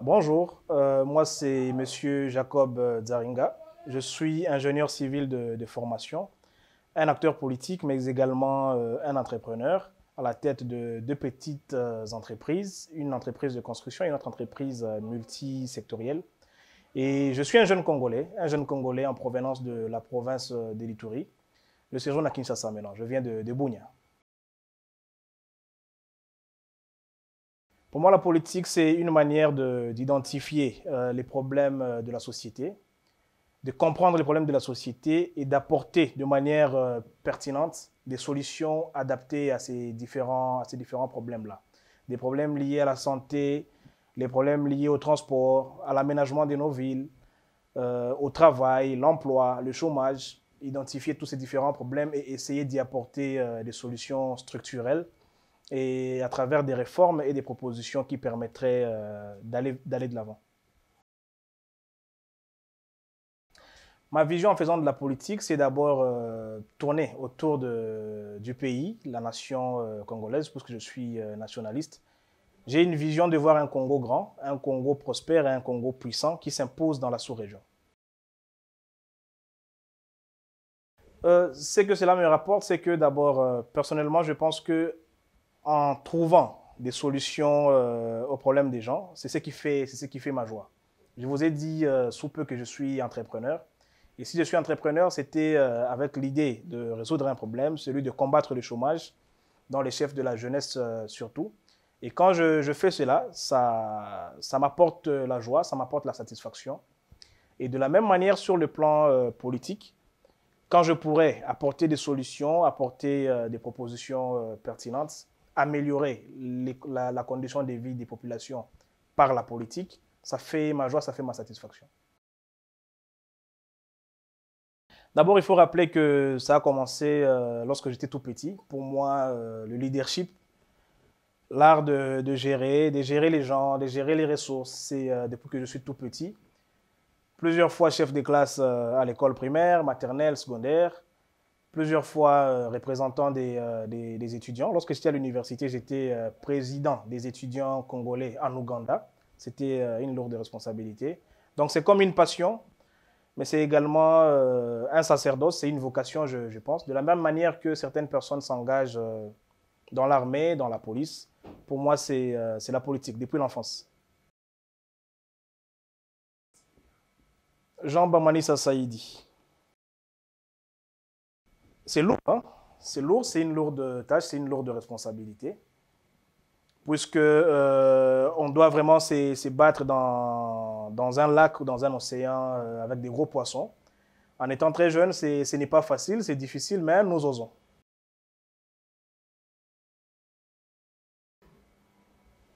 Bonjour, moi c'est Monsieur Jacob Zaringa. Je suis ingénieur civil de formation, un acteur politique, mais également un entrepreneur à la tête de deux petites entreprises, une entreprise de construction et une autre entreprise multisectorielle. Et je suis un jeune Congolais en provenance de la province de l'Ituri. Le séjour à Kinshasa maintenant, je viens de Bunia. Pour moi, la politique, c'est une manière d'identifier les problèmes de la société, de comprendre les problèmes de la société et d'apporter de manière pertinente des solutions adaptées à ces différents problèmes-là. Des problèmes liés à la santé, les problèmes liés au transport, à l'aménagement de nos villes, au travail, l'emploi, le chômage, identifier tous ces différents problèmes et essayer d'y apporter des solutions structurelles et à travers des réformes et des propositions qui permettraient d'aller de l'avant. Ma vision en faisant de la politique, c'est d'abord tourner autour du pays, la nation congolaise, puisque je suis nationaliste. J'ai une vision de voir un Congo grand, un Congo prospère et un Congo puissant qui s'impose dans la sous-région. Ce que cela me rapporte, c'est que d'abord, personnellement, je pense que en trouvant des solutions aux problèmes des gens, c'est ce qui fait ma joie. Je vous ai dit sous peu que je suis entrepreneur. Et si je suis entrepreneur, c'était avec l'idée de résoudre un problème, celui de combattre le chômage dans les chefs de la jeunesse surtout. Et quand je fais cela, ça m'apporte la joie, ça m'apporte la satisfaction. Et de la même manière, sur le plan politique, quand je pourrais apporter des solutions, apporter des propositions pertinentes, améliorer la condition de vie des populations par la politique, ça fait ma joie, ça fait ma satisfaction. D'abord, il faut rappeler que ça a commencé lorsque j'étais tout petit. Pour moi, le leadership, l'art de gérer les gens, de gérer les ressources, c'est depuis que je suis tout petit. Plusieurs fois chef de classe à l'école primaire, maternelle, secondaire. Plusieurs fois représentant des étudiants. Lorsque j'étais à l'université, j'étais président des étudiants congolais en Ouganda. C'était une lourde responsabilité. Donc c'est comme une passion, mais c'est également un sacerdoce, c'est une vocation, je pense. De la même manière que certaines personnes s'engagent dans l'armée, dans la police, pour moi, c'est la politique, depuis l'enfance. Jean Bamanissa Saïdi. C'est lourd, hein? C'est lourd, c'est une lourde tâche, c'est une lourde responsabilité, puisque on doit vraiment se battre dans un lac ou dans un océan avec des gros poissons. En étant très jeune, ce n'est pas facile, c'est difficile, mais nous osons.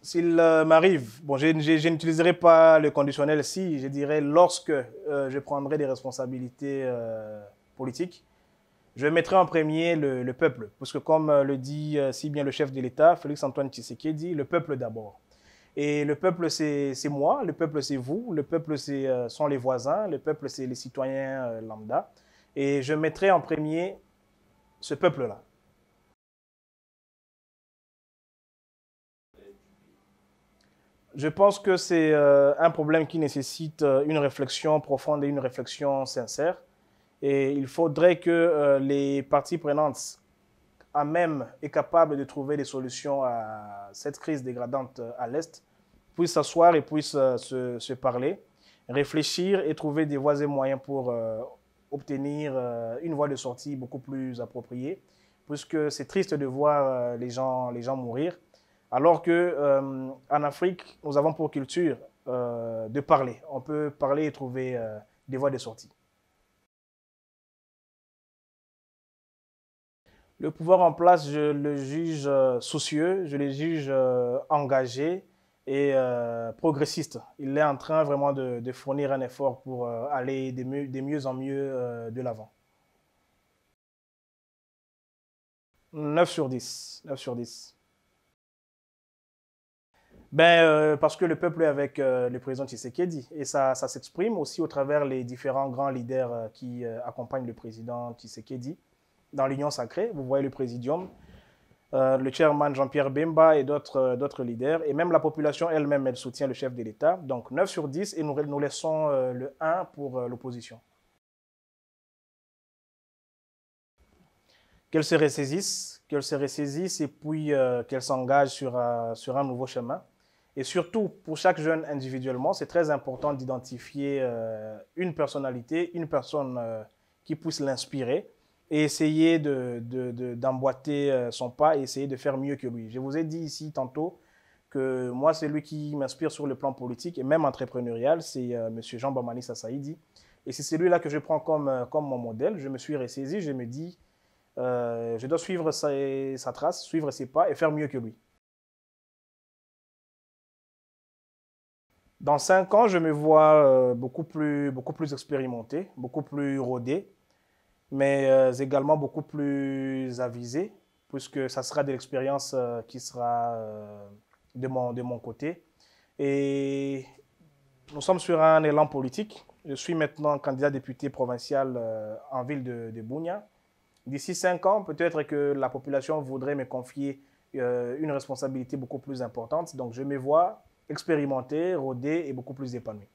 S'il m'arrive, bon, je n'utiliserai pas le conditionnel si, je dirais lorsque je prendrai des responsabilités politiques, je mettrai en premier le peuple, parce que comme le dit si bien le chef de l'État, Félix-Antoine Tshisekedi, le peuple d'abord. Et le peuple, c'est moi, le peuple, c'est vous, le peuple, sont les voisins, le peuple, c'est les citoyens lambda. Et je mettrai en premier ce peuple-là. Je pense que c'est un problème qui nécessite une réflexion profonde et une réflexion sincère. Et il faudrait que les parties prenantes à même et capables de trouver des solutions à cette crise dégradante à l'Est puissent s'asseoir et puissent se parler, réfléchir et trouver des voies et moyens pour obtenir une voie de sortie beaucoup plus appropriée, puisque c'est triste de voir les gens mourir, alors que en Afrique, nous avons pour culture de parler. On peut parler et trouver des voies de sortie. Le pouvoir en place, je le juge soucieux, je le juge engagé et progressiste. Il est en train vraiment de fournir un effort pour aller de mieux en mieux de l'avant. 9 sur 10. 9 sur 10. Ben, parce que le peuple est avec le président Tshisekedi et ça s'exprime aussi au travers les différents grands leaders qui accompagnent le président Tshisekedi dans l'Union sacrée. Vous voyez le présidium. le chairman Jean-Pierre Bemba et d'autres leaders. Et même la population elle-même, elle soutient le chef de l'État. Donc 9 sur 10 et nous laissons le 1 pour l'opposition. Qu'elle se ressaisisse et puis qu'elle s'engage sur un nouveau chemin. Et surtout, pour chaque jeune individuellement, c'est très important d'identifier une personnalité, une personne qui puisse l'inspirer et essayer d'emboîter son pas et essayer de faire mieux que lui. Je vous ai dit ici tantôt que moi, c'est lui qui m'inspire sur le plan politique et même entrepreneurial, c'est M. Jean Bamani Sassaïdi. Et c'est celui-là que je prends comme mon modèle. Je me suis ressaisi, je me dis, je dois suivre sa trace, suivre ses pas et faire mieux que lui. Dans 5 ans, je me vois beaucoup plus expérimenté, beaucoup plus rodé, mais également beaucoup plus avisé, puisque ça sera de l'expérience qui sera de mon côté. Et nous sommes sur un élan politique. Je suis maintenant candidat député provincial en ville de Bunia. D'ici 5 ans, peut-être que la population voudrait me confier une responsabilité beaucoup plus importante. Donc, je me vois expérimenté, rodé et beaucoup plus épanoui.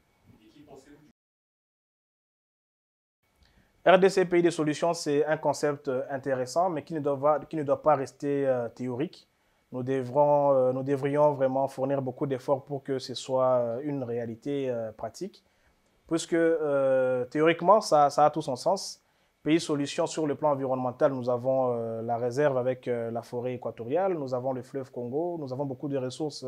RDC Pays des Solutions, c'est un concept intéressant, mais qui ne doit pas rester théorique. Nous devrions vraiment fournir beaucoup d'efforts pour que ce soit une réalité pratique, puisque théoriquement, ça a tout son sens. Pays Solutions, sur le plan environnemental, nous avons la réserve avec la forêt équatoriale, nous avons le fleuve Congo, nous avons beaucoup de ressources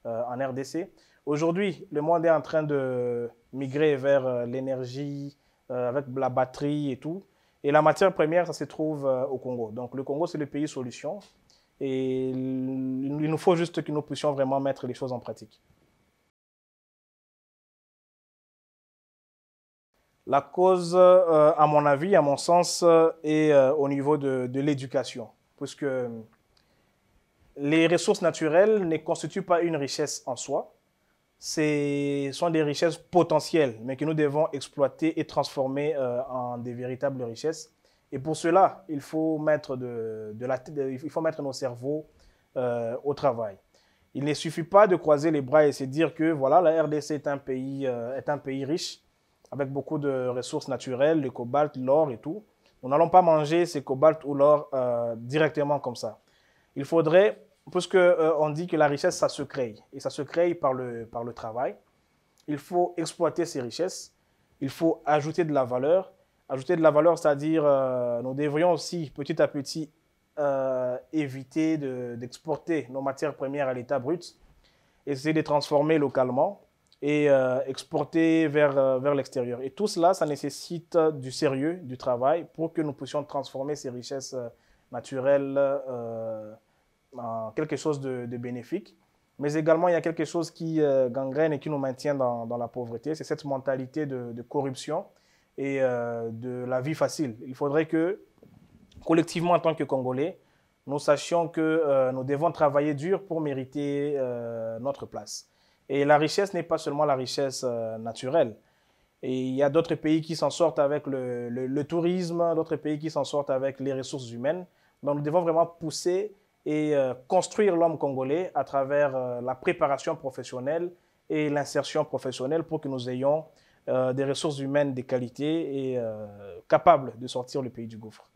en RDC. Aujourd'hui, le monde est en train de migrer vers l'énergie, avec la batterie et tout. Et la matière première, ça se trouve au Congo. Donc le Congo, c'est le pays solution. Et il nous faut juste que nous puissions vraiment mettre les choses en pratique. La cause, à mon avis, à mon sens, est au niveau de l'éducation. Puisque les ressources naturelles ne constituent pas une richesse en soi. Ce sont des richesses potentielles, mais que nous devons exploiter et transformer en des véritables richesses. Et pour cela, il faut mettre, il faut mettre nos cerveaux au travail. Il ne suffit pas de croiser les bras et se dire que voilà, la RDC est un pays riche, avec beaucoup de ressources naturelles, le cobalt, l'or et tout. Nous n'allons pas manger ces cobalt ou l'or directement comme ça. Il faudrait, puisque on dit que la richesse, ça se crée, et ça se crée par le travail. Il faut exploiter ces richesses, il faut ajouter de la valeur. Ajouter de la valeur, c'est-à-dire, nous devrions aussi, petit à petit, éviter d'exporter nos matières premières à l'état brut, essayer de transformer localement et exporter vers l'extérieur. Et tout cela, ça nécessite du sérieux, du travail, pour que nous puissions transformer ces richesses naturelles en quelque chose de bénéfique. Mais également, il y a quelque chose qui gangrène et qui nous maintient dans la pauvreté. C'est cette mentalité de corruption et de la vie facile. Il faudrait que, collectivement, en tant que Congolais, nous sachions que nous devons travailler dur pour mériter notre place. Et la richesse n'est pas seulement la richesse naturelle. Et il y a d'autres pays qui s'en sortent avec le tourisme, d'autres pays qui s'en sortent avec les ressources humaines. Donc nous devons vraiment pousser et construire l'homme congolais à travers la préparation professionnelle et l'insertion professionnelle pour que nous ayons des ressources humaines de qualité et capables de sortir le pays du gouffre.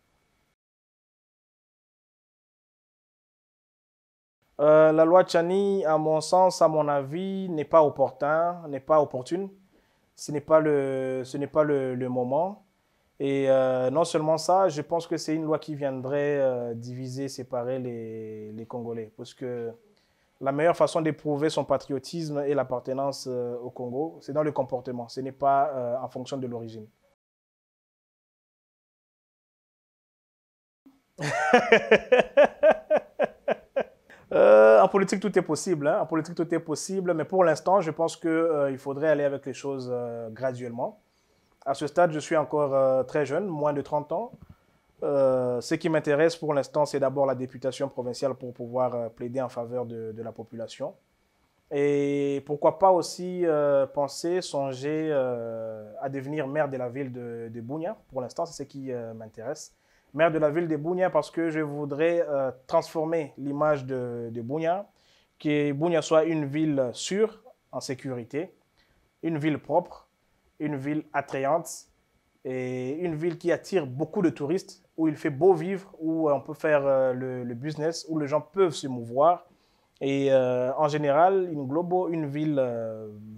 La loi Tchani, à mon sens, à mon avis, n'est pas opportune. Ce n'est pas le moment. Et non seulement ça, je pense que c'est une loi qui viendrait diviser, séparer les Congolais. Parce que la meilleure façon d'éprouver son patriotisme et l'appartenance au Congo, c'est dans le comportement. Ce n'est pas en fonction de l'origine. En politique, tout est possible. Hein. En politique, tout est possible. Mais pour l'instant, je pense qu'il faudrait aller avec les choses graduellement. À ce stade, je suis encore très jeune, moins de 30 ans. Ce qui m'intéresse pour l'instant, c'est d'abord la députation provinciale pour pouvoir plaider en faveur de la population. Et pourquoi pas aussi songer à devenir maire de la ville de Bunia. Pour l'instant, c'est ce qui m'intéresse. maire de la ville de Bunia parce que je voudrais transformer l'image de Bunia, que Bunia soit une ville sûre, en sécurité, une ville propre, une ville attrayante et une ville qui attire beaucoup de touristes, où il fait beau vivre, où on peut faire le business, où les gens peuvent se mouvoir. Et en général, une ville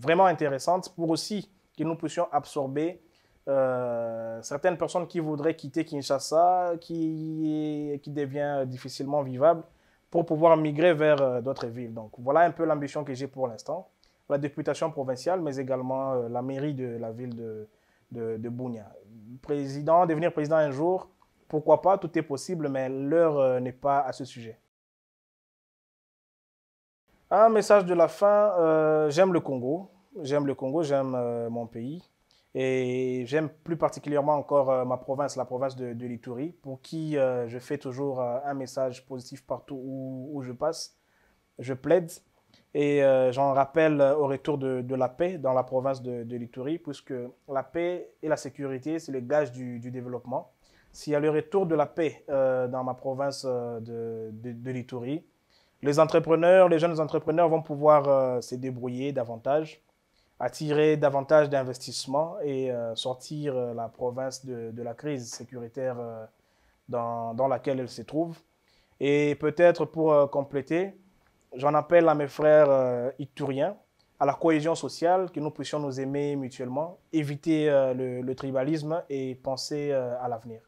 vraiment intéressante pour aussi que nous puissions absorber certaines personnes qui voudraient quitter Kinshasa, qui devient difficilement vivable, pour pouvoir migrer vers d'autres villes. Donc voilà un peu l'ambition que j'ai pour l'instant. La députation provinciale, mais également la mairie de la ville de Bunia. Devenir président un jour, pourquoi pas, tout est possible, mais l'heure n'est pas à ce sujet. Un message de la fin, j'aime le Congo. J'aime le Congo, j'aime mon pays. Et j'aime plus particulièrement encore ma province, la province de l'Ituri, pour qui je fais toujours un message positif partout où je passe. Je plaide et j'en rappelle au retour de la paix dans la province de l'Ituri, puisque la paix et la sécurité, c'est le gage du développement. S'il y a le retour de la paix dans ma province de l'Ituri, les jeunes entrepreneurs vont pouvoir se débrouiller davantage, attirer davantage d'investissements et sortir la province de la crise sécuritaire dans laquelle elle se trouve. Et peut-être pour compléter, j'en appelle à mes frères ituriens, à la cohésion sociale, que nous puissions nous aimer mutuellement, éviter le tribalisme et penser à l'avenir.